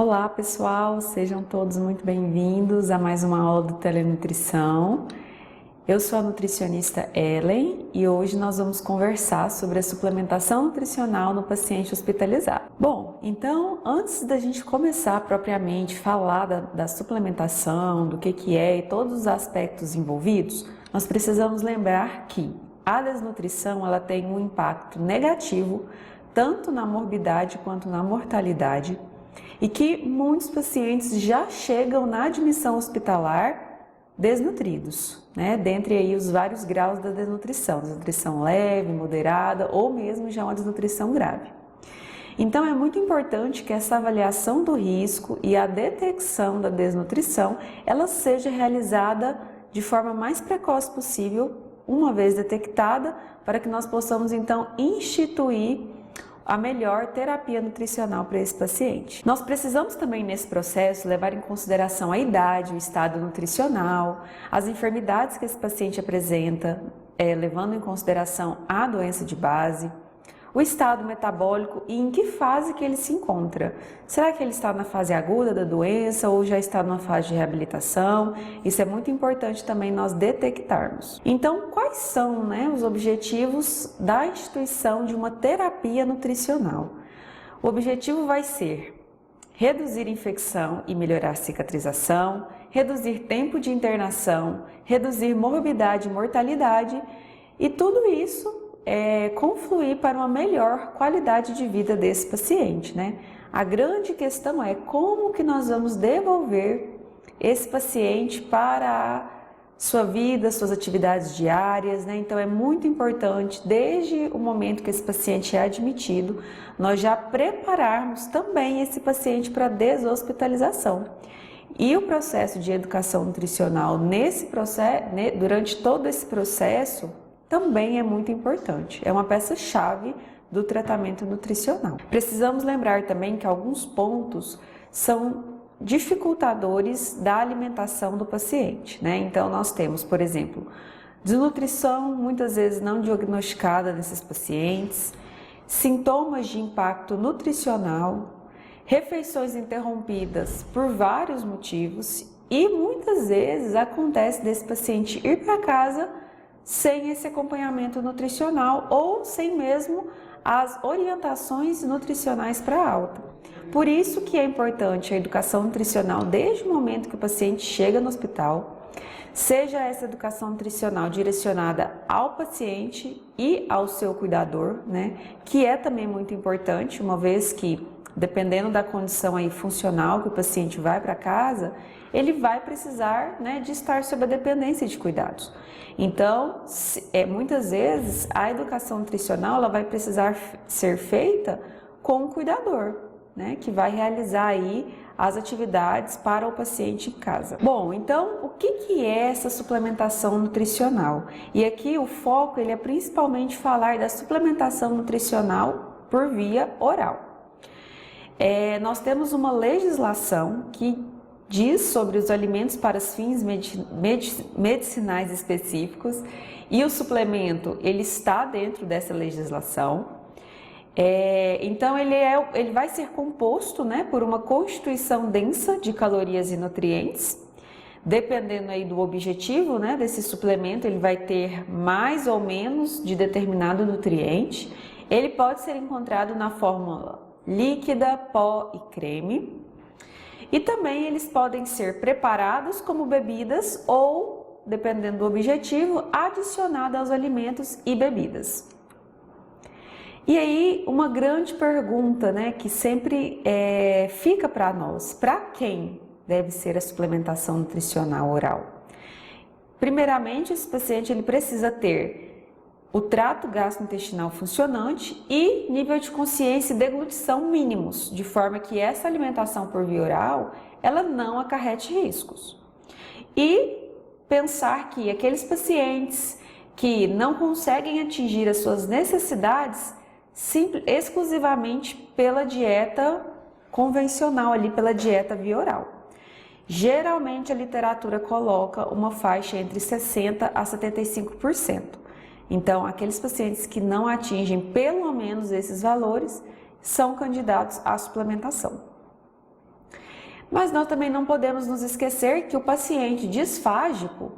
Olá pessoal, sejam todos muito bem-vindos a mais uma aula do Telenutrição. Eu sou a nutricionista Ellen e hoje nós vamos conversar sobre a suplementação nutricional no paciente hospitalizado. Bom, então antes da gente começar propriamente a falar da suplementação, do que é e todos os aspectos envolvidos, nós precisamos lembrar que a desnutrição ela tem um impacto negativo tanto na morbidade quanto na mortalidade e que muitos pacientes já chegam na admissão hospitalar desnutridos, né? Dentre aí os vários graus da desnutrição leve, moderada ou mesmo já uma desnutrição grave. Então é muito importante que essa avaliação do risco e a detecção da desnutrição ela seja realizada de forma mais precoce possível, uma vez detectada, para que nós possamos então instituir a melhor terapia nutricional para esse paciente. Nós precisamos também nesse processo levar em consideração a idade, o estado nutricional, as enfermidades que esse paciente apresenta, levando em consideração a doença de base, o estado metabólico e em que fase que ele se encontra. Será que ele está na fase aguda da doença ou já está numa fase de reabilitação? Isso é muito importante também nós detectarmos. Então, quais são, os objetivos da instituição de uma terapia nutricional? O objetivo vai ser reduzir infecção e melhorar a cicatrização, reduzir tempo de internação, reduzir morbidade e mortalidade e tudo isso confluir para uma melhor qualidade de vida desse paciente, A grande questão é como que nós vamos devolver esse paciente para a sua vida, suas atividades diárias, Então é muito importante, desde o momento que esse paciente é admitido, nós já prepararmos também esse paciente para a deshospitalização. E o processo de educação nutricional durante todo esse processo, também é muito importante, é uma peça-chave do tratamento nutricional. Precisamos lembrar também que alguns pontos são dificultadores da alimentação do paciente, Então nós temos, por exemplo, desnutrição muitas vezes não diagnosticada nesses pacientes, sintomas de impacto nutricional, refeições interrompidas por vários motivos e muitas vezes acontece desse paciente ir para casa sem esse acompanhamento nutricional ou sem mesmo as orientações nutricionais para alta. Por isso que é importante a educação nutricional desde o momento que o paciente chega no hospital, seja essa educação nutricional direcionada ao paciente e ao seu cuidador, que é também muito importante, uma vez que, dependendo da condição aí funcional que o paciente vai para casa, ele vai precisar de estar sob a dependência de cuidados. Então, muitas vezes, a educação nutricional ela vai precisar ser feita com o cuidador, que vai realizar aí as atividades para o paciente em casa. Bom, então, o que é essa suplementação nutricional? E aqui o foco ele é principalmente falar da suplementação nutricional por via oral. Nós temos uma legislação que diz sobre os alimentos para os fins medicinais específicos e o suplemento ele está dentro dessa legislação. Então ele vai ser composto por uma constituição densa de calorias e nutrientes. Dependendo aí do objetivo desse suplemento, ele vai ter mais ou menos de determinado nutriente. Ele pode ser encontrado na fórmula líquida, pó e creme. E também eles podem ser preparados como bebidas ou, dependendo do objetivo, adicionados aos alimentos e bebidas. E aí, uma grande pergunta, que sempre fica para nós: para quem deve ser a suplementação nutricional oral? Primeiramente, esse paciente ele precisa ter o trato gastrointestinal funcionante e nível de consciência e deglutição mínimos, de forma que essa alimentação por via oral, ela não acarrete riscos. E pensar que aqueles pacientes que não conseguem atingir as suas necessidades exclusivamente pela dieta convencional, pela dieta via oral. Geralmente a literatura coloca uma faixa entre 60% a 75%. Então, aqueles pacientes que não atingem pelo menos esses valores são candidatos à suplementação. Mas nós também não podemos nos esquecer que o paciente disfágico,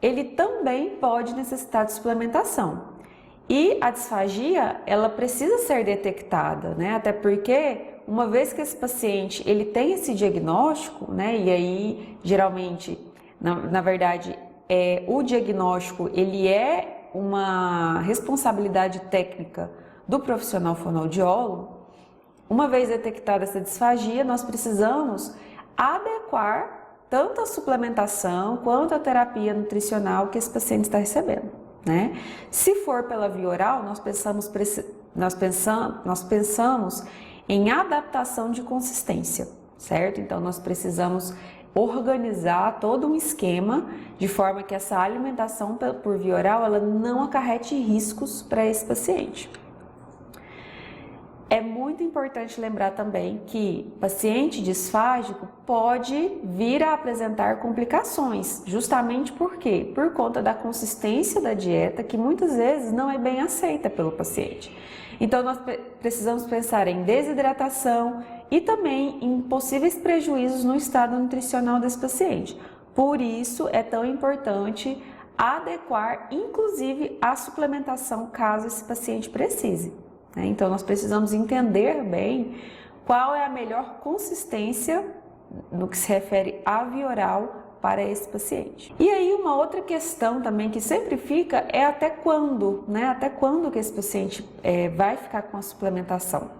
ele também pode necessitar de suplementação. E a disfagia, ela precisa ser detectada, né? Até porque, uma vez que esse paciente ele tem esse diagnóstico, né? E aí, geralmente, na verdade, o diagnóstico, ele é uma responsabilidade técnica do profissional fonoaudiólogo. Uma vez detectada essa disfagia, nós precisamos adequar tanto a suplementação quanto a terapia nutricional que esse paciente está recebendo, né? Se for pela via oral, nós pensamos em adaptação de consistência, certo? Então, nós precisamos organizar todo um esquema de forma que essa alimentação por via oral ela não acarrete riscos para esse paciente. É muito importante lembrar também que paciente disfágico pode vir a apresentar complicações, justamente por quê? Por conta da consistência da dieta, que muitas vezes não é bem aceita pelo paciente. Então, nós precisamos pensar em desidratação e também em possíveis prejuízos no estado nutricional desse paciente. Por isso, é tão importante adequar, inclusive, a suplementação caso esse paciente precise. Então, nós precisamos entender bem qual é a melhor consistência no que se refere à via oral para esse paciente. E aí, uma outra questão também que sempre fica é até quando, né? Até quando que esse paciente vai ficar com a suplementação.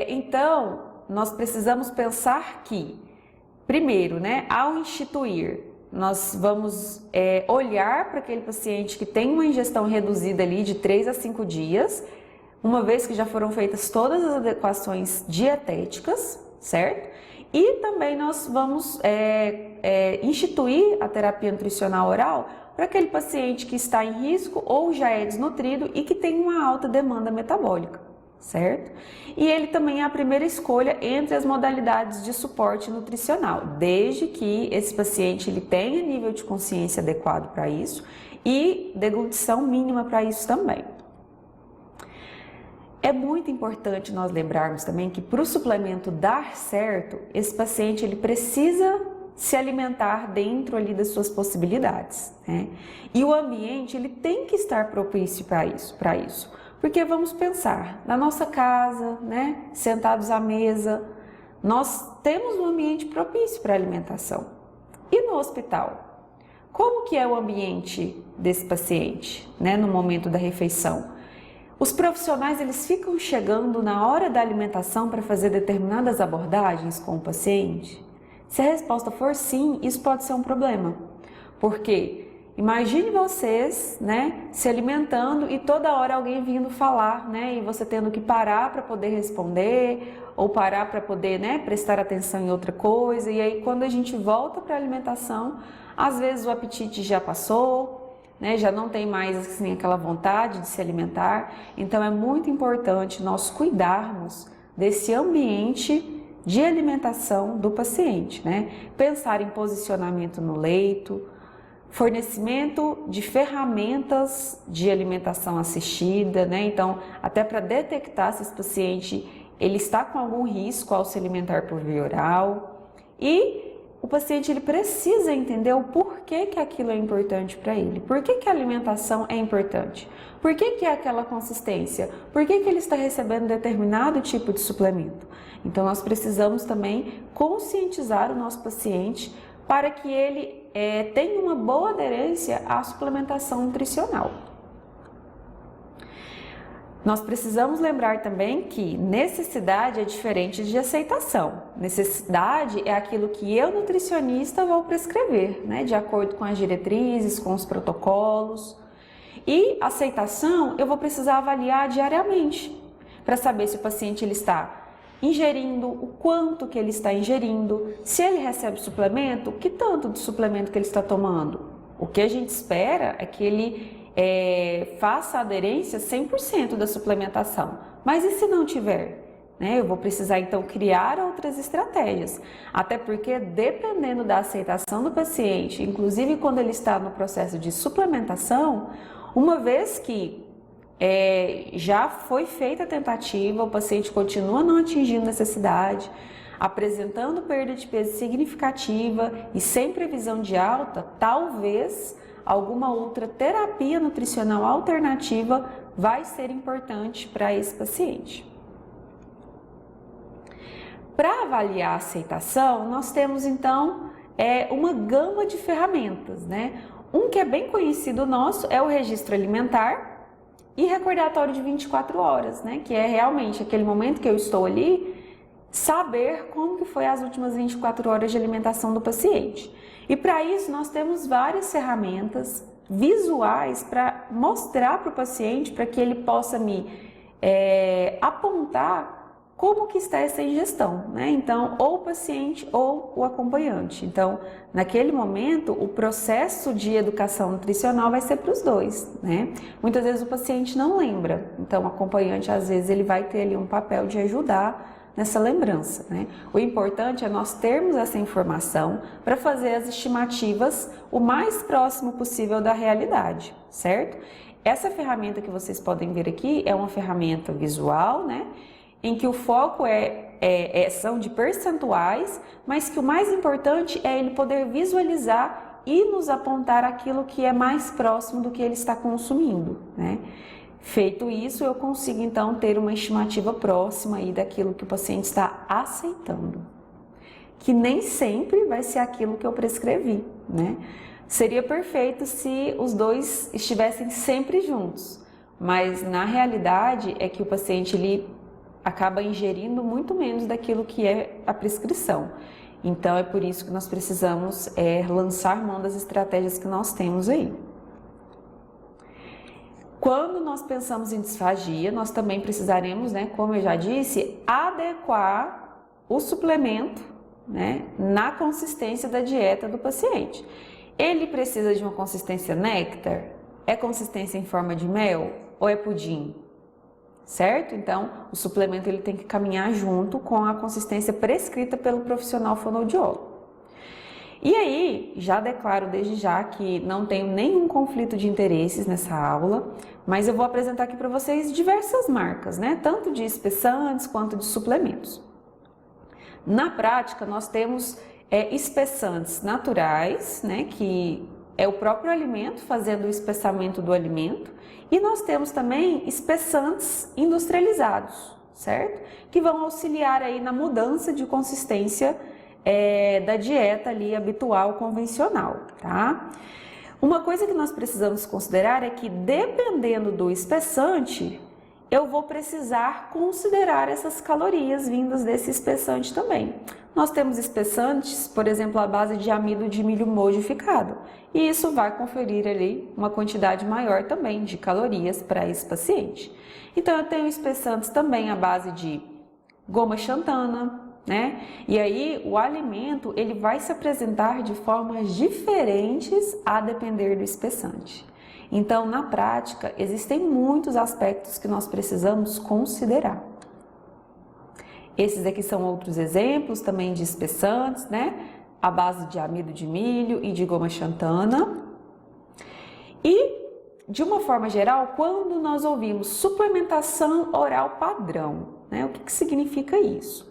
Então, nós precisamos pensar que, primeiro, né, ao instituir, nós vamos olhar para aquele paciente que tem uma ingestão reduzida ali de 3 a 5 dias, uma vez que já foram feitas todas as adequações dietéticas, certo? E também nós vamos instituir a terapia nutricional oral para aquele paciente que está em risco ou já é desnutrido e que tem uma alta demanda metabólica, certo? E ele também é a primeira escolha entre as modalidades de suporte nutricional, desde que esse paciente ele tenha nível de consciência adequado para isso e deglutição mínima para isso também. É muito importante nós lembrarmos também que para o suplemento dar certo, esse paciente ele precisa se alimentar dentro ali das suas possibilidades, né? E o ambiente ele tem que estar propício para isso. Porque vamos pensar, na nossa casa, né, sentados à mesa, nós temos um ambiente propício para a alimentação. E no hospital? Como que é o ambiente desse paciente, né, no momento da refeição? Os profissionais, eles ficam chegando na hora da alimentação para fazer determinadas abordagens com o paciente? Se a resposta for sim, isso pode ser um problema. Por quê? Imagine vocês, né, se alimentando e toda hora alguém vindo falar, né, e você tendo que parar para poder responder ou parar para poder, né, prestar atenção em outra coisa. E aí, quando a gente volta para a alimentação, às vezes o apetite já passou, né, já não tem mais assim, aquela vontade de se alimentar. Então, é muito importante nós cuidarmos desse ambiente de alimentação do paciente, né? Pensar em posicionamento no leito, fornecimento de ferramentas de alimentação assistida, né? Então, até para detectar se esse paciente ele está com algum risco ao se alimentar por via oral. E o paciente ele precisa entender o porquê que aquilo é importante para ele. Por que que a alimentação é importante? Por que que é aquela consistência? Por que que ele está recebendo determinado tipo de suplemento? Então, nós precisamos também conscientizar o nosso paciente para que ele tenha uma boa aderência à suplementação nutricional. Nós precisamos lembrar também que necessidade é diferente de aceitação. Necessidade é aquilo que eu, nutricionista, vou prescrever, né, de acordo com as diretrizes, com os protocolos. E aceitação eu vou precisar avaliar diariamente para saber se o paciente ele está ingerindo, o quanto que ele está ingerindo, se ele recebe suplemento, que tanto de suplemento que ele está tomando. O que a gente espera é que ele faça aderência 100% da suplementação. Mas e se não tiver? Eu vou precisar então criar outras estratégias, até porque dependendo da aceitação do paciente, inclusive quando ele está no processo de suplementação, uma vez que já foi feita a tentativa, o paciente continua não atingindo necessidade, apresentando perda de peso significativa e sem previsão de alta, talvez alguma outra terapia nutricional alternativa vai ser importante para esse paciente. Para avaliar a aceitação, nós temos então uma gama de ferramentas, né? Um que é bem conhecido nosso é o registro alimentar e recordatório de 24 horas, né? Que é realmente aquele momento que eu estou ali, saber como que foi as últimas 24 horas de alimentação do paciente. E para isso nós temos várias ferramentas visuais para mostrar para o paciente, para que ele possa me apontar como que está essa ingestão, né? Então, ou o paciente ou o acompanhante. Então, naquele momento, o processo de educação nutricional vai ser para os dois, né? Muitas vezes o paciente não lembra, então o acompanhante, às vezes, ele vai ter ali um papel de ajudar nessa lembrança, né? O importante é nós termos essa informação para fazer as estimativas o mais próximo possível da realidade, certo? Essa ferramenta que vocês podem ver aqui é uma ferramenta visual, né? Em que o foco são de percentuais, mas que o mais importante é ele poder visualizar e nos apontar aquilo que é mais próximo do que ele está consumindo, né? Feito isso, eu consigo então ter uma estimativa próxima aí daquilo que o paciente está aceitando, que nem sempre vai ser aquilo que eu prescrevi, né? Seria perfeito se os dois estivessem sempre juntos, mas na realidade é que o paciente ele acaba ingerindo muito menos daquilo que é a prescrição. Então é por isso que nós precisamos lançar mão das estratégias que nós temos aí. Quando nós pensamos em disfagia, nós também precisaremos, né, como eu já disse, adequar o suplemento, né, na consistência da dieta do paciente. Ele precisa de uma consistência néctar? É consistência em forma de mel ou é pudim? Certo? Então, o suplemento ele tem que caminhar junto com a consistência prescrita pelo profissional fonoaudiólogo. E aí, já declaro desde já que não tenho nenhum conflito de interesses nessa aula, mas eu vou apresentar aqui para vocês diversas marcas, né? Tanto de espessantes quanto de suplementos. Na prática, nós temos espessantes naturais, né? Que é o próprio alimento fazendo o espessamento do alimento. E nós temos também espessantes industrializados, certo? Que vão auxiliar aí na mudança de consistência da dieta ali habitual, convencional, tá? Uma coisa que nós precisamos considerar é que dependendo do espessante, eu vou precisar considerar essas calorias vindas desse espessante também. Nós temos espessantes, por exemplo, à base de amido de milho modificado, e isso vai conferir ali uma quantidade maior também de calorias para esse paciente. Então eu tenho espessantes também à base de goma xantana, né? E aí o alimento ele vai se apresentar de formas diferentes a depender do espessante. Então, na prática, existem muitos aspectos que nós precisamos considerar. Esses aqui são outros exemplos também de espessantes, né? À base de amido de milho e de goma xantana. E, de uma forma geral, quando nós ouvimos suplementação oral padrão, né? O que significa isso?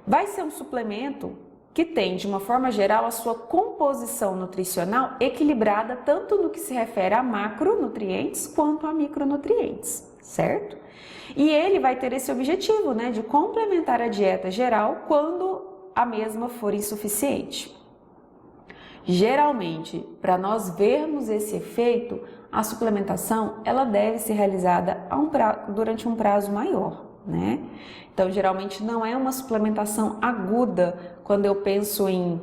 Vai ser um suplemento que tem, de uma forma geral, a sua composição nutricional equilibrada tanto no que se refere a macronutrientes quanto a micronutrientes, certo? E ele vai ter esse objetivo, né, de complementar a dieta geral quando a mesma for insuficiente. Geralmente, para nós vermos esse efeito, a suplementação ela deve ser realizada durante um prazo maior, né? Então, geralmente não é uma suplementação aguda quando eu penso em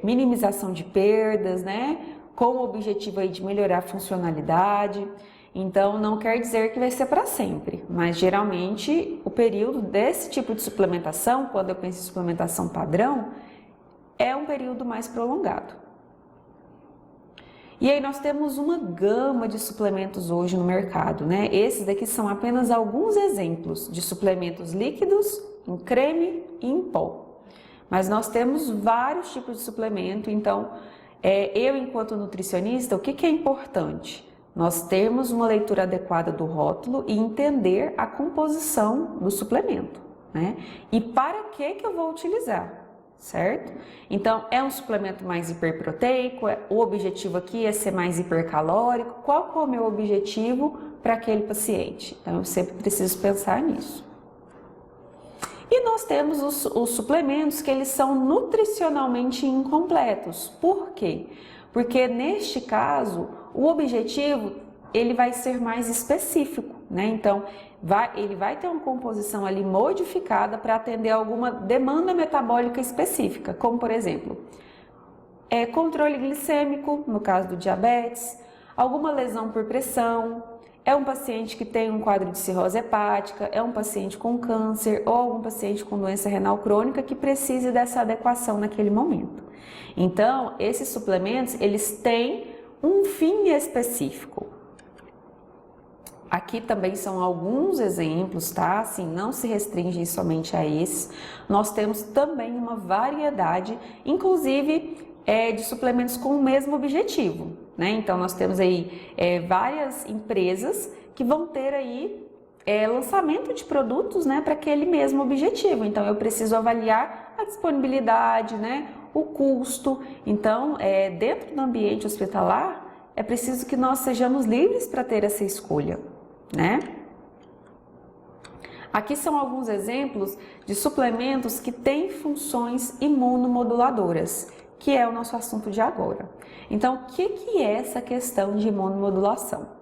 minimização de perdas, né? Com o objetivo aí de melhorar a funcionalidade. Então, não quer dizer que vai ser para sempre, mas geralmente o período desse tipo de suplementação, quando eu penso em suplementação padrão, é um período mais prolongado. E aí nós temos uma gama de suplementos hoje no mercado, né? Esses daqui são apenas alguns exemplos de suplementos líquidos, em creme e em pó. Mas nós temos vários tipos de suplemento, então eu enquanto nutricionista, o que é importante? Nós termos uma leitura adequada do rótulo e entender a composição do suplemento, né? E para que eu vou utilizar, certo? Então, é um suplemento mais hiperproteico, o objetivo aqui é ser mais hipercalórico, qual que é o meu objetivo para aquele paciente? Então, eu sempre preciso pensar nisso. E nós temos os suplementos que eles são nutricionalmente incompletos. Por quê? Porque neste caso, o objetivo ele vai ser mais específico, né? Então, ele vai ter uma composição ali modificada para atender alguma demanda metabólica específica, como por exemplo, controle glicêmico, no caso do diabetes, alguma lesão por pressão, é um paciente que tem um quadro de cirrose hepática, é um paciente com câncer ou algum paciente com doença renal crônica que precise dessa adequação naquele momento. Então, esses suplementos, eles têm um fim específico. Aqui também são alguns exemplos, tá? Assim, não se restringem somente a esses. Nós temos também uma variedade, inclusive, de suplementos com o mesmo objetivo, né? Então, nós temos aí várias empresas que vão ter aí lançamento de produtos, né, para aquele mesmo objetivo. Então, eu preciso avaliar a disponibilidade, né, o custo. Então, dentro do ambiente hospitalar, é preciso que nós sejamos livres para ter essa escolha, né? Aqui são alguns exemplos de suplementos que têm funções imunomoduladoras, que é o nosso assunto de agora. Então, o que é essa questão de imunomodulação?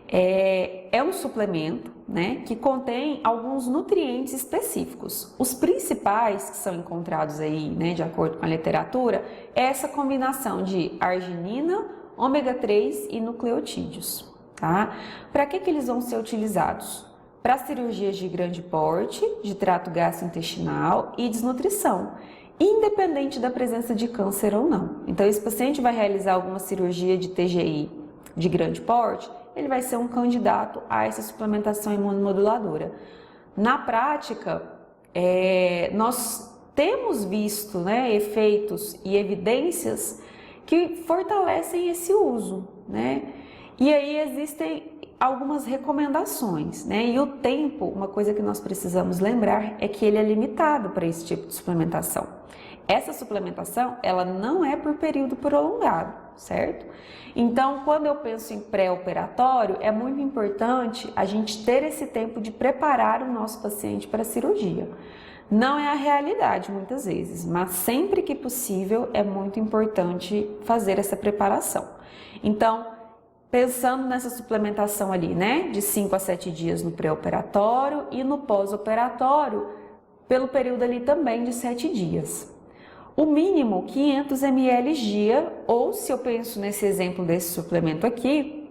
É um suplemento, né, que contém alguns nutrientes específicos. Os principais que são encontrados aí, né, de acordo com a literatura, é essa combinação de arginina, ômega 3 e nucleotídeos. Tá? Para que eles vão ser utilizados? Para cirurgias de grande porte, de trato gastrointestinal e desnutrição, independente da presença de câncer ou não. Então, esse paciente vai realizar alguma cirurgia de TGI de grande porte, ele vai ser um candidato a essa suplementação imunomoduladora. Na prática, nós temos visto, né, efeitos e evidências que fortalecem esse uso, né? E aí existem algumas recomendações, né? E o tempo, uma coisa que nós precisamos lembrar é que ele é limitado para esse tipo de suplementação. Essa suplementação, ela não é por período prolongado, certo? Então, quando eu penso em pré-operatório, é muito importante a gente ter esse tempo de preparar o nosso paciente para a cirurgia. Não é a realidade muitas vezes, mas sempre que possível é muito importante fazer essa preparação. Então, pensando nessa suplementação ali, né, de 5 a 7 dias no pré-operatório e no pós-operatório, pelo período ali também de 7 dias. O mínimo 500 ml dia, ou se eu penso nesse exemplo desse suplemento aqui,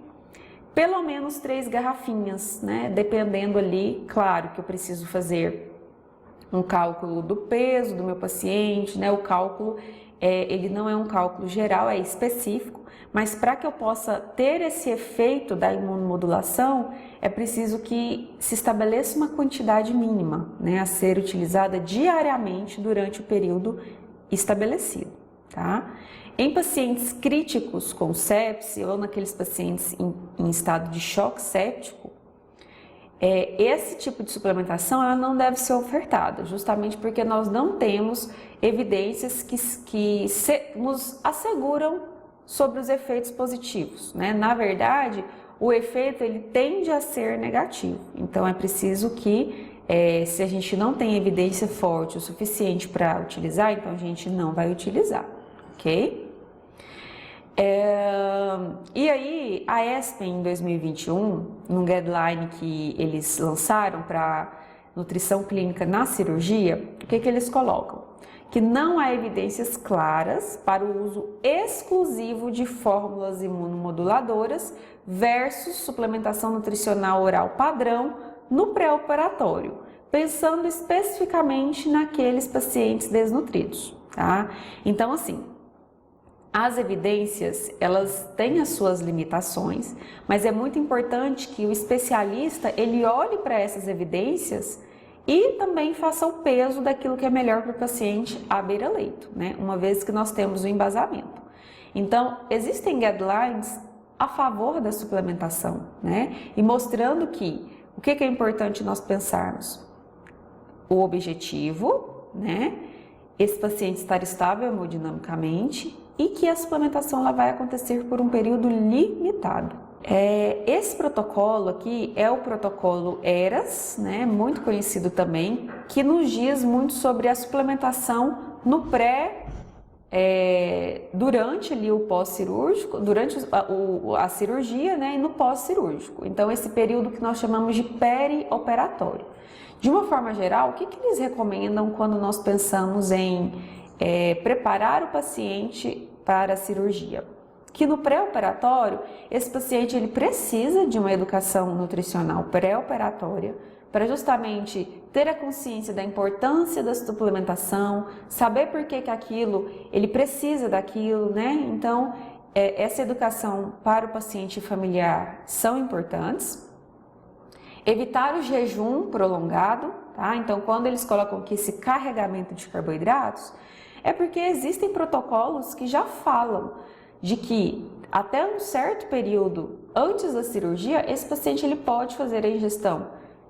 pelo menos 3 garrafinhas, né, dependendo ali, claro que eu preciso fazer um cálculo do peso do meu paciente, né, o cálculo, ele não é um cálculo geral, é específico, mas para que eu possa ter esse efeito da imunomodulação, é preciso que se estabeleça uma quantidade mínima, né, a ser utilizada diariamente durante o período estabelecido, tá? Em pacientes críticos com sepse ou naqueles pacientes em estado de choque séptico, esse tipo de suplementação ela não deve ser ofertada, justamente porque nós não temos evidências que nos asseguram sobre os efeitos positivos, né? Na verdade, o efeito ele tende a ser negativo. Então, é preciso que, se a gente não tem evidência forte o suficiente para utilizar, então a gente não vai utilizar, ok? E aí, a ESPEN em 2021, num guideline que eles lançaram para nutrição clínica na cirurgia, o que eles colocam? Que não há evidências claras para o uso exclusivo de fórmulas imunomoduladoras versus suplementação nutricional oral padrão no pré-operatório, pensando especificamente naqueles pacientes desnutridos, tá? Então, assim, as evidências, elas têm as suas limitações, mas é muito importante que o especialista, ele olhe para essas evidências e também faça o peso daquilo que é melhor para o paciente à beira-leito, né? Uma vez que nós temos o embasamento. Então, existem guidelines a favor da suplementação, né? E mostrando que o que é importante nós pensarmos? o objetivo, né? Esse paciente estar estável hemodinamicamente e que a suplementação ela vai acontecer por um período limitado. Esse protocolo aqui é o protocolo ERAS, né, muito conhecido também, que nos diz muito sobre a suplementação no durante ali o pós-cirúrgico, durante a cirurgia, né, e no pós-cirúrgico. Então, esse período que nós chamamos de perioperatório. De uma forma geral, o que eles recomendam quando nós pensamos em preparar o paciente para a cirurgia? Que no pré-operatório, esse paciente ele precisa de uma educação nutricional pré-operatória para justamente ter a consciência da importância da suplementação, saber por que aquilo, ele precisa daquilo, né? Então, essa educação para o paciente familiar são importantes. Evitar o jejum prolongado, tá? Então, quando eles colocam aqui esse carregamento de carboidratos, é porque existem protocolos que já falam de que até um certo período antes da cirurgia, esse paciente ele pode fazer a ingestão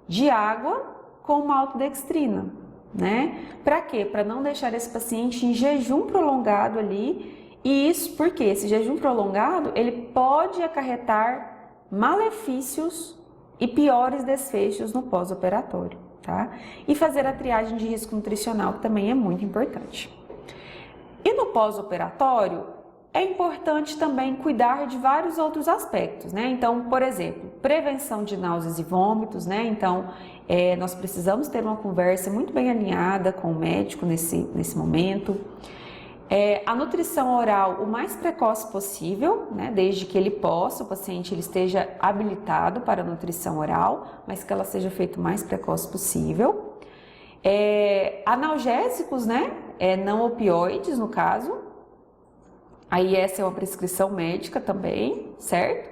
de água com maltodextrina, né? Para quê? Para não deixar esse paciente em jejum prolongado ali. E isso porque esse jejum prolongado, ele pode acarretar malefícios e piores desfechos no pós-operatório, tá? E fazer a triagem de risco nutricional, que também é muito importante. E no pós-operatório, é importante também cuidar de vários outros aspectos, né? Então, por exemplo, prevenção de náuseas e vômitos, né? Então, nós precisamos ter uma conversa muito bem alinhada com o médico nesse momento. A nutrição oral o mais precoce possível, né? Desde que ele possa, o paciente ele esteja habilitado para a nutrição oral, mas que ela seja feita o mais precoce possível. Analgésicos, né? Não opioides, no caso. Aí essa é uma prescrição médica também, certo?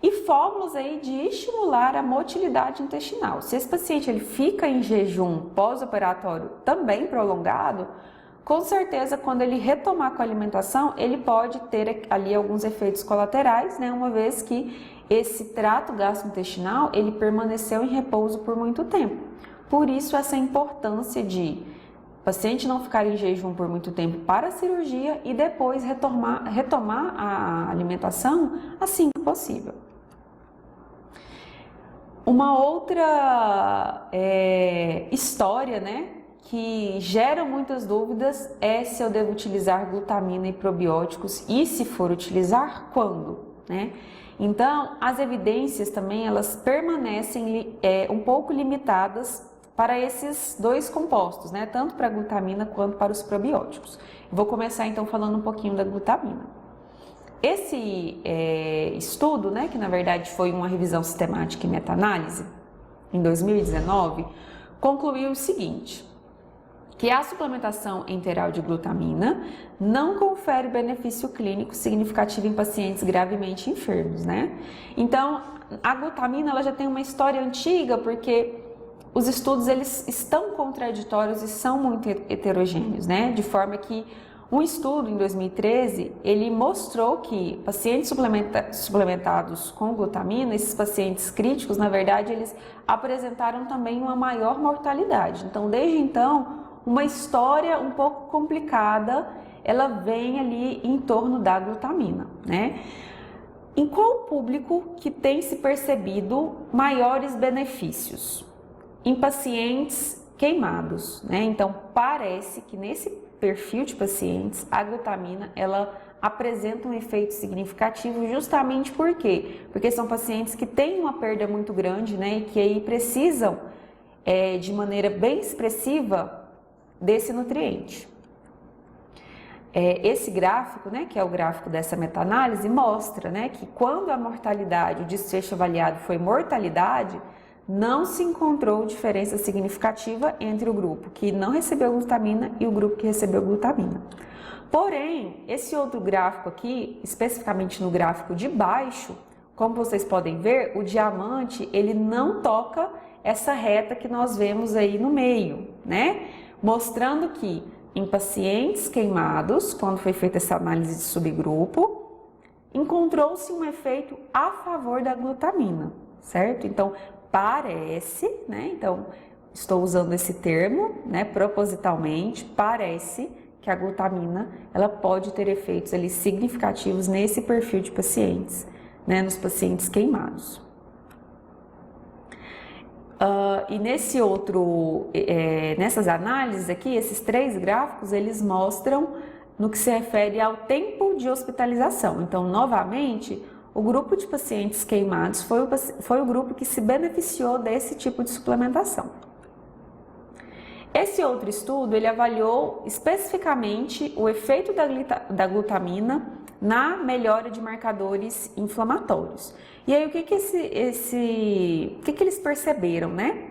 E fórmulas aí de estimular a motilidade intestinal. Se esse paciente ele fica em jejum pós-operatório também prolongado, com certeza quando ele retomar com a alimentação, ele pode ter ali alguns efeitos colaterais, né? Uma vez que esse trato gastrointestinal, ele permaneceu em repouso por muito tempo. Por isso essa importância de o paciente não ficar em jejum por muito tempo para a cirurgia e depois retomar a alimentação assim que possível. Uma outra história, né, que gera muitas dúvidas é se eu devo utilizar glutamina e probióticos e se for utilizar, quando, né? Então, as evidências também elas permanecem um pouco limitadas para esses dois compostos, né? Tanto para a glutamina quanto para os probióticos. Vou começar então falando um pouquinho da glutamina. Esse estudo, né, que na verdade foi uma revisão sistemática e meta-análise, em 2019, concluiu o seguinte, que a suplementação enteral de glutamina não confere benefício clínico significativo em pacientes gravemente enfermos, né? Então, a glutamina ela já tem uma história antiga, porque os estudos eles estão contraditórios e são muito heterogêneos, né? De forma que um estudo em 2013, ele mostrou que pacientes suplementados com glutamina, esses pacientes críticos, na verdade, eles apresentaram também uma maior mortalidade. Então, desde então, uma história um pouco complicada, ela vem ali em torno da glutamina, né? Em qual público que tem se percebido maiores benefícios? Em pacientes queimados, né? Então, parece que nesse perfil de pacientes, a glutamina, ela apresenta um efeito significativo justamente por quê? Porque são pacientes que têm uma perda muito grande, né? E que aí precisam, de maneira bem expressiva, desse nutriente. Esse gráfico, né, que é o gráfico dessa meta-análise, mostra, né, que quando a mortalidade, o desfecho avaliado foi mortalidade, não se encontrou diferença significativa entre o grupo que não recebeu glutamina e o grupo que recebeu glutamina. Porém, esse outro gráfico aqui, especificamente no gráfico de baixo, como vocês podem ver, o diamante ele não toca essa reta que nós vemos aí no meio, né? Mostrando que em pacientes queimados, quando foi feita essa análise de subgrupo, encontrou-se um efeito a favor da glutamina, certo? Então, parece, né? Então, estou usando esse termo, né, propositalmente, parece que a glutamina ela pode ter efeitos ali significativos nesse perfil de pacientes, né, nos pacientes queimados. E nessas análises aqui, esses 3 gráficos, eles mostram no que se refere ao tempo de hospitalização. Então, novamente, o grupo de pacientes queimados foi o grupo que se beneficiou desse tipo de suplementação. Esse outro estudo, ele avaliou especificamente o efeito da glutamina na melhora de marcadores inflamatórios. E aí, o que eles perceberam, né?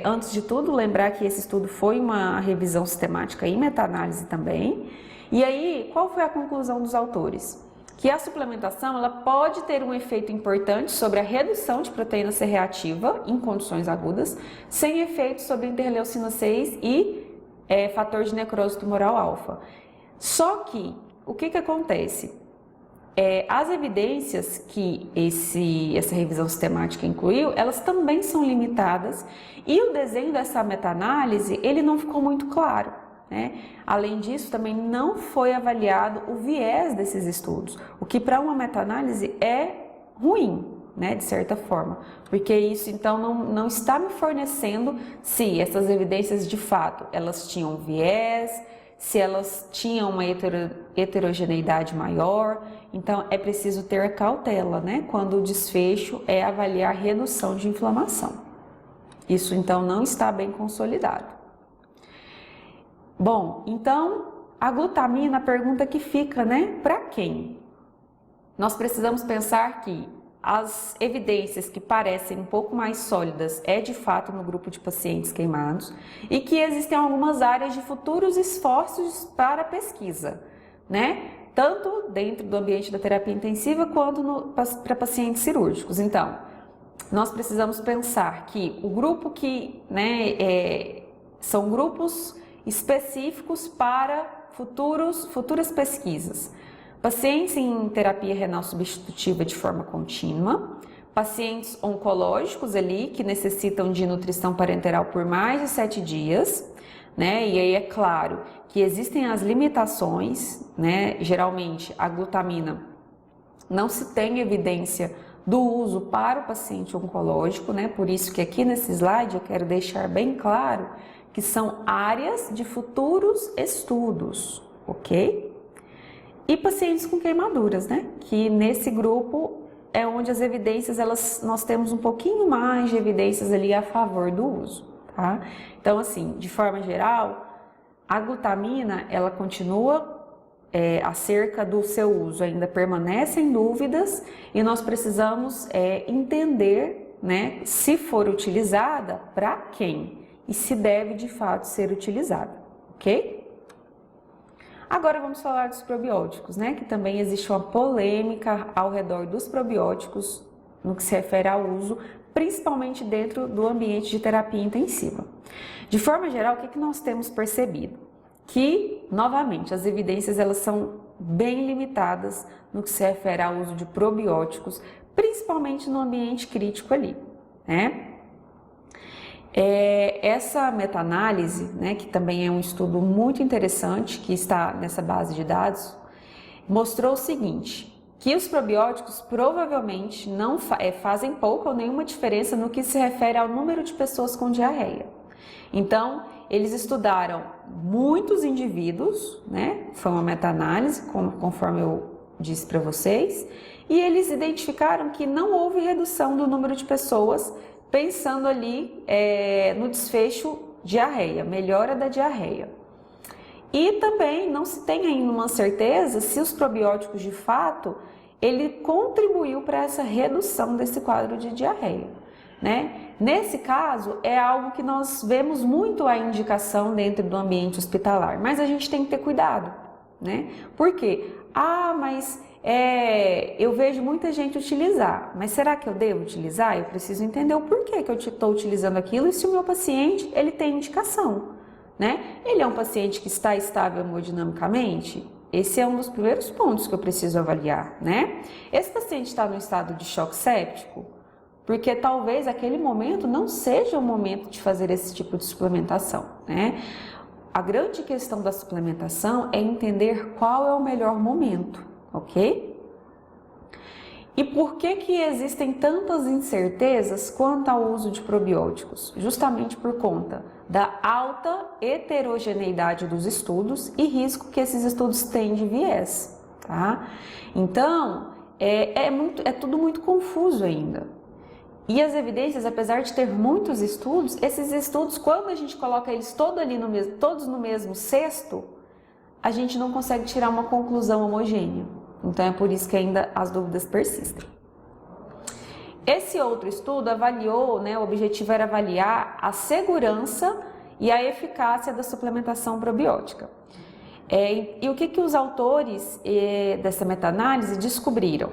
Antes de tudo, lembrar que esse estudo foi uma revisão sistemática e meta-análise também. E aí, qual foi a conclusão dos autores? Que a suplementação ela pode ter um efeito importante sobre a redução de proteína C reativa em condições agudas, sem efeito sobre interleucina 6 e fator de necrose tumoral alfa. Só que, o que acontece? As evidências que essa revisão sistemática incluiu, elas também são limitadas e o desenho dessa meta-análise, ele não ficou muito claro, né? Além disso, também não foi avaliado o viés desses estudos, o que para uma meta-análise é ruim, né, de certa forma, porque isso então não está me fornecendo se essas evidências de fato elas tinham viés, se elas tinham uma heterogeneidade maior. Então é preciso ter cautela, né, quando o desfecho é avaliar redução de inflamação. Isso então não está bem consolidado. Bom, então a glutamina, a pergunta que fica, né, para quem? Nós precisamos pensar que as evidências que parecem um pouco mais sólidas é de fato no grupo de pacientes queimados e que existem algumas áreas de futuros esforços para pesquisa, né? Tanto dentro do ambiente da terapia intensiva quanto para pacientes cirúrgicos. Então, nós precisamos pensar que o grupo que, né, são grupos específicos para futuras pesquisas. Pacientes em terapia renal substitutiva de forma contínua, pacientes oncológicos ali que necessitam de nutrição parenteral por mais de 7 dias, né? E aí é claro que existem as limitações, né? Geralmente a glutamina não se tem evidência do uso para o paciente oncológico, né? Por isso que aqui nesse slide eu quero deixar bem claro que são áreas de futuros estudos, ok? E pacientes com queimaduras, né? Que nesse grupo é onde as evidências, nós temos um pouquinho mais de evidências ali a favor do uso, tá? Então, assim, de forma geral, a glutamina, ela continua acerca do seu uso, ainda permanecem dúvidas e nós precisamos entender, né, se for utilizada, para quem e se deve de fato ser utilizada, ok? Agora vamos falar dos probióticos, né? Que também existe uma polêmica ao redor dos probióticos no que se refere ao uso, principalmente dentro do ambiente de terapia intensiva. De forma geral, o que nós temos percebido? Que, novamente, as evidências elas são bem limitadas no que se refere ao uso de probióticos, principalmente no ambiente crítico ali, né? Essa meta-análise, né, que também é um estudo muito interessante, que está nessa base de dados, mostrou o seguinte, que os probióticos provavelmente não fazem pouca ou nenhuma diferença no que se refere ao número de pessoas com diarreia. Então, eles estudaram muitos indivíduos, né, foi uma meta-análise, conforme eu disse para vocês, e eles identificaram que não houve redução do número de pessoas pensando ali no desfecho diarreia, melhora da diarreia. E também não se tem ainda uma certeza se os probióticos de fato, ele contribuiu para essa redução desse quadro de diarreia, né? Nesse caso, é algo que nós vemos muito a indicação dentro do ambiente hospitalar, mas a gente tem que ter cuidado, né? Por quê? Mas eu vejo muita gente utilizar, mas será que eu devo utilizar? Eu preciso entender o porquê que eu estou utilizando aquilo e se o meu paciente ele tem indicação, né? Ele é um paciente que está estável hemodinamicamente? Esse é um dos primeiros pontos que eu preciso avaliar, né? Esse paciente está no estado de choque séptico? porque talvez aquele momento não seja o momento de fazer esse tipo de suplementação, né? A grande questão da suplementação é entender qual é o melhor momento, ok? E por que existem tantas incertezas quanto ao uso de probióticos? Justamente por conta da alta heterogeneidade dos estudos e risco que esses estudos têm de viés, tá? Então, é tudo muito confuso ainda. E as evidências, apesar de ter muitos estudos, esses estudos, quando a gente coloca eles todos no mesmo cesto, a gente não consegue tirar uma conclusão homogênea. Então é por isso que ainda as dúvidas persistem. Esse outro estudo avaliou, o objetivo era avaliar a segurança e a eficácia da suplementação probiótica. E o que os autores dessa meta-análise descobriram?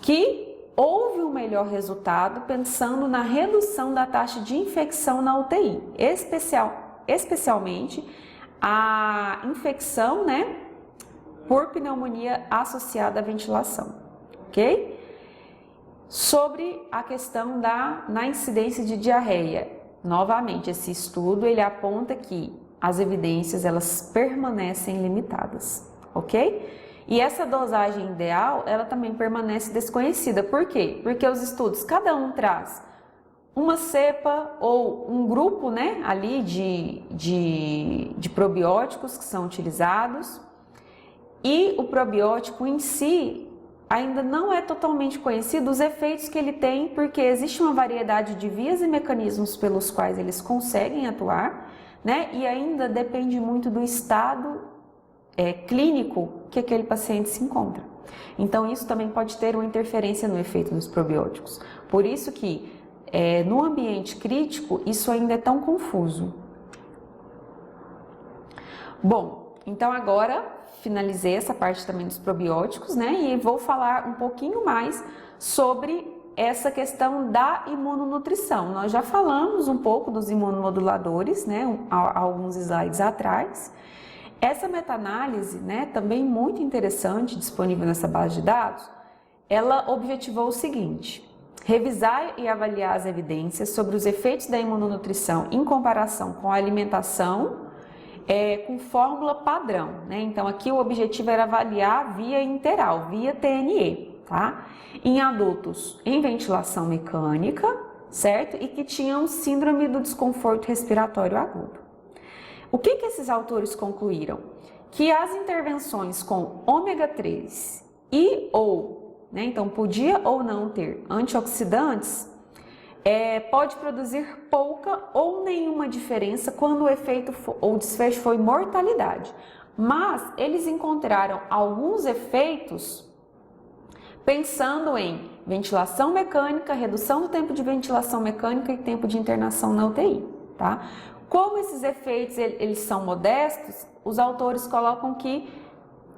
Que houve um melhor resultado pensando na redução da taxa de infecção na UTI, especialmente a infecção, por pneumonia associada à ventilação, ok? Sobre a questão na incidência de diarreia, novamente, esse estudo ele aponta que as evidências elas permanecem limitadas, ok? E essa dosagem ideal, ela também permanece desconhecida. Por quê? Porque os estudos, cada um traz uma cepa ou um grupo, ali de probióticos que são utilizados, e o probiótico em si ainda não é totalmente conhecido os efeitos que ele tem, porque existe uma variedade de vias e mecanismos pelos quais eles conseguem atuar, e ainda depende muito do estado clínico que aquele paciente se encontra. Então isso também pode ter uma interferência no efeito dos probióticos. Por isso que no ambiente crítico isso ainda é tão confuso. Bom, então agora finalizei essa parte também dos probióticos, e vou falar um pouquinho mais sobre essa questão da imunonutrição. Nós já falamos um pouco dos imunomoduladores, há alguns slides atrás. Essa meta-análise, também muito interessante, disponível nessa base de dados, ela objetivou o seguinte: revisar e avaliar as evidências sobre os efeitos da imunonutrição em comparação com a alimentação com fórmula padrão, Então aqui o objetivo era avaliar via interal, via TNE, tá? Em adultos em ventilação mecânica, certo? E que tinham síndrome do desconforto respiratório agudo. O que esses autores concluíram? Que as intervenções com ômega 3 então podia ou não ter antioxidantes, pode produzir pouca ou nenhuma diferença quando o efeito ou desfecho foi mortalidade. Mas eles encontraram alguns efeitos pensando em ventilação mecânica, redução do tempo de ventilação mecânica e tempo de internação na UTI, tá? Como esses efeitos eles são modestos, os autores colocam que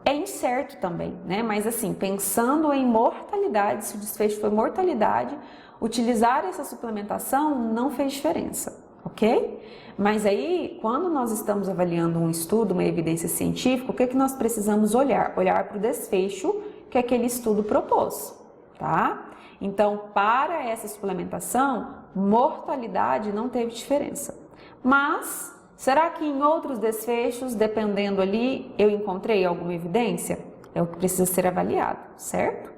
é incerto também, Mas assim, pensando em mortalidade, se o desfecho foi mortalidade, utilizar essa suplementação não fez diferença, ok? Mas aí, quando nós estamos avaliando um estudo, uma evidência científica, o que nós precisamos olhar? Olhar para o desfecho que aquele estudo propôs, tá? Então, para essa suplementação, mortalidade não teve diferença. Mas, será que em outros desfechos, dependendo ali, eu encontrei alguma evidência? É o que precisa ser avaliado, certo?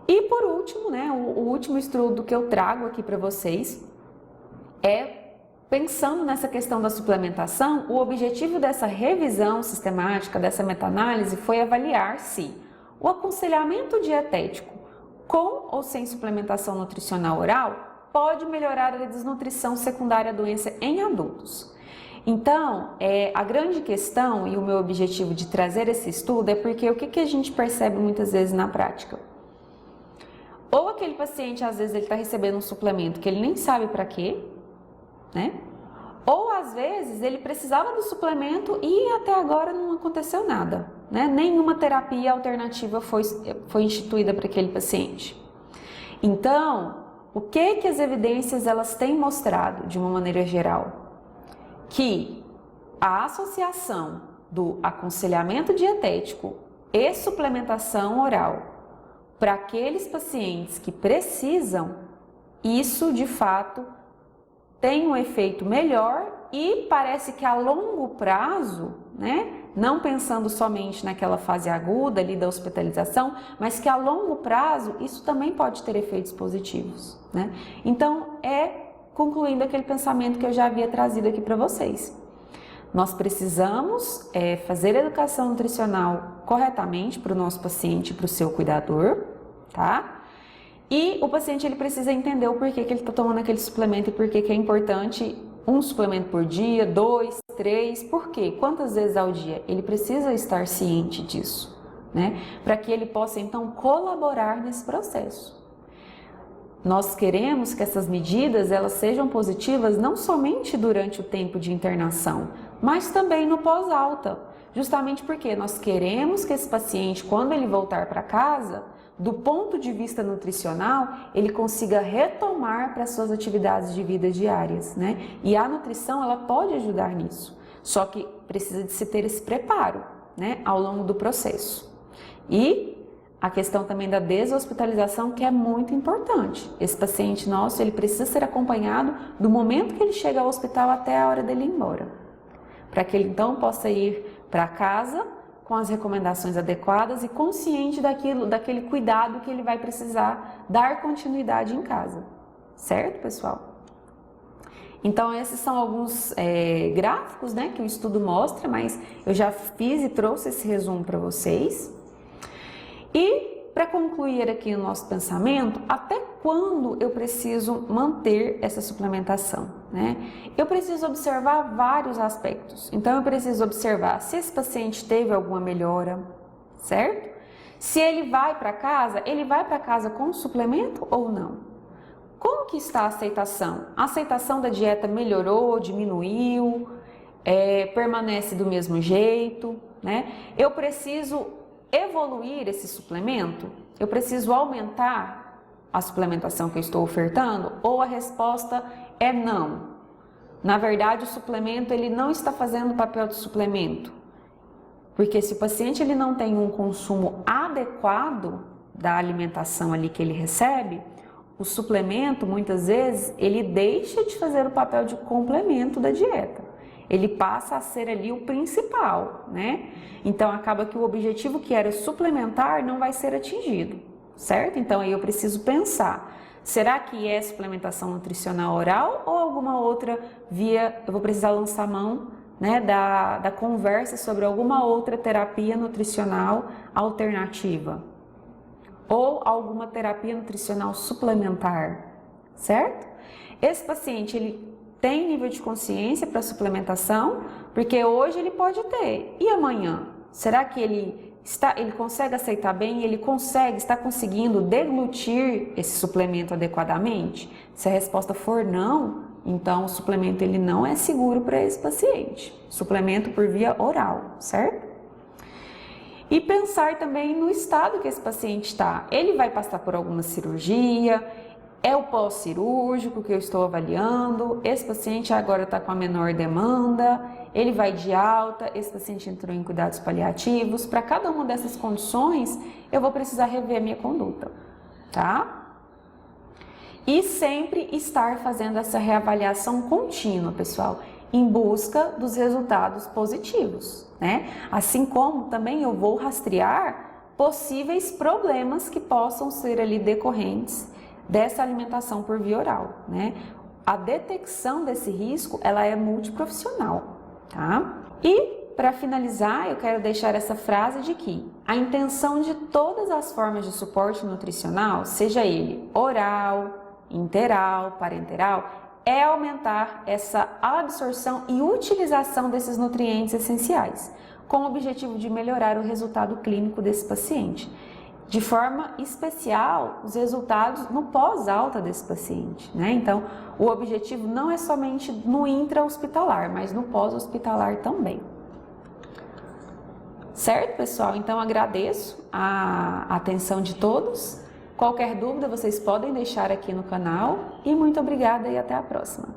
E por último, o último estudo que eu trago aqui para vocês pensando nessa questão da suplementação, o objetivo dessa revisão sistemática, dessa meta-análise, foi avaliar se o aconselhamento dietético com ou sem suplementação nutricional oral pode melhorar a desnutrição secundária à doença em adultos. Então, a grande questão e o meu objetivo de trazer esse estudo é porque o que a gente percebe muitas vezes na prática? Ou aquele paciente, às vezes, ele está recebendo um suplemento que ele nem sabe para quê, Ou, às vezes, ele precisava do suplemento e até agora não aconteceu nada, Nenhuma terapia alternativa foi instituída para aquele paciente. Então, o que as evidências elas têm mostrado, de uma maneira geral? Que a associação do aconselhamento dietético e suplementação oral para aqueles pacientes que precisam, isso de fato tem um efeito melhor e parece que a longo prazo, né, não pensando somente naquela fase aguda ali da hospitalização, mas que a longo prazo isso também pode ter efeitos positivos, né? Então, concluindo aquele pensamento que eu já havia trazido aqui para vocês. Nós precisamos fazer a educação nutricional corretamente para o nosso paciente, para o seu cuidador, tá? E o paciente ele precisa entender o porquê que ele está tomando aquele suplemento e porquê que é importante um suplemento por dia, 2, 3, por quê? Quantas vezes ao dia? Ele precisa estar ciente disso, né? Para que ele possa então colaborar nesse processo. Nós queremos que essas medidas elas sejam positivas não somente durante o tempo de internação, mas também no pós-alta, justamente porque nós queremos que esse paciente, quando ele voltar para casa, do ponto de vista nutricional, ele consiga retomar para suas atividades de vida diárias, né? E a nutrição, ela pode ajudar nisso, só que precisa de se ter esse preparo, né, ao longo do processo. E a questão também da deshospitalização, que é muito importante. Esse paciente nosso, ele precisa ser acompanhado do momento que ele chega ao hospital até a hora dele ir embora, para que ele então possa ir para casa com as recomendações adequadas e consciente daquele cuidado que ele vai precisar dar continuidade em casa. Certo, pessoal? Então, esses são alguns gráficos, né, que o estudo mostra, mas eu já fiz e trouxe esse resumo para vocês. E, para concluir aqui o nosso pensamento, até quando eu preciso manter essa suplementação, né? Eu preciso observar vários aspectos. Então, eu preciso observar se esse paciente teve alguma melhora, certo? Se ele vai para casa com suplemento ou não? Como que está a aceitação? A aceitação da dieta melhorou, diminuiu, permanece do mesmo jeito, né? Eu preciso evoluir esse suplemento? Eu preciso aumentar a suplementação que eu estou ofertando? Ou a resposta é não? Na verdade, o suplemento ele não está fazendo o papel de suplemento. Porque se o paciente ele não tem um consumo adequado da alimentação ali que ele recebe, o suplemento, muitas vezes, ele deixa de fazer o papel de complemento da dieta. Ele passa a ser ali o principal, né? Então, acaba que o objetivo que era suplementar não vai ser atingido, certo? Então, aí eu preciso pensar, será que é suplementação nutricional oral ou alguma outra via, eu vou precisar lançar mão, né, da conversa sobre alguma outra terapia nutricional alternativa? Ou alguma terapia nutricional suplementar, certo? Esse paciente, ele tem nível de consciência para suplementação, porque hoje ele pode ter. E amanhã? Será que ele consegue aceitar bem? Ele está conseguindo deglutir esse suplemento adequadamente? Se a resposta for não, então o suplemento ele não é seguro para esse paciente. Suplemento por via oral, certo? E pensar também no estado que esse paciente está. Ele vai passar por alguma cirurgia? É o pós-cirúrgico que eu estou avaliando? Esse paciente agora está com a menor demanda? Ele vai de alta? Esse paciente entrou em cuidados paliativos? Para cada uma dessas condições, eu vou precisar rever a minha conduta, tá? E sempre estar fazendo essa reavaliação contínua, pessoal, em busca dos resultados positivos, né? Assim como também eu vou rastrear possíveis problemas que possam ser ali decorrentes dessa alimentação por via oral, né? A detecção desse risco, ela é multiprofissional, tá? E para finalizar, eu quero deixar essa frase de que a intenção de todas as formas de suporte nutricional, seja ele oral, interal, parenteral, é aumentar essa absorção e utilização desses nutrientes essenciais, com o objetivo de melhorar o resultado clínico desse paciente. De forma especial, os resultados no pós-alta desse paciente, né? Então, o objetivo não é somente no intra-hospitalar, mas no pós-hospitalar também. Certo, pessoal? Então, agradeço a atenção de todos. Qualquer dúvida, vocês podem deixar aqui no canal. E muito obrigada e até a próxima.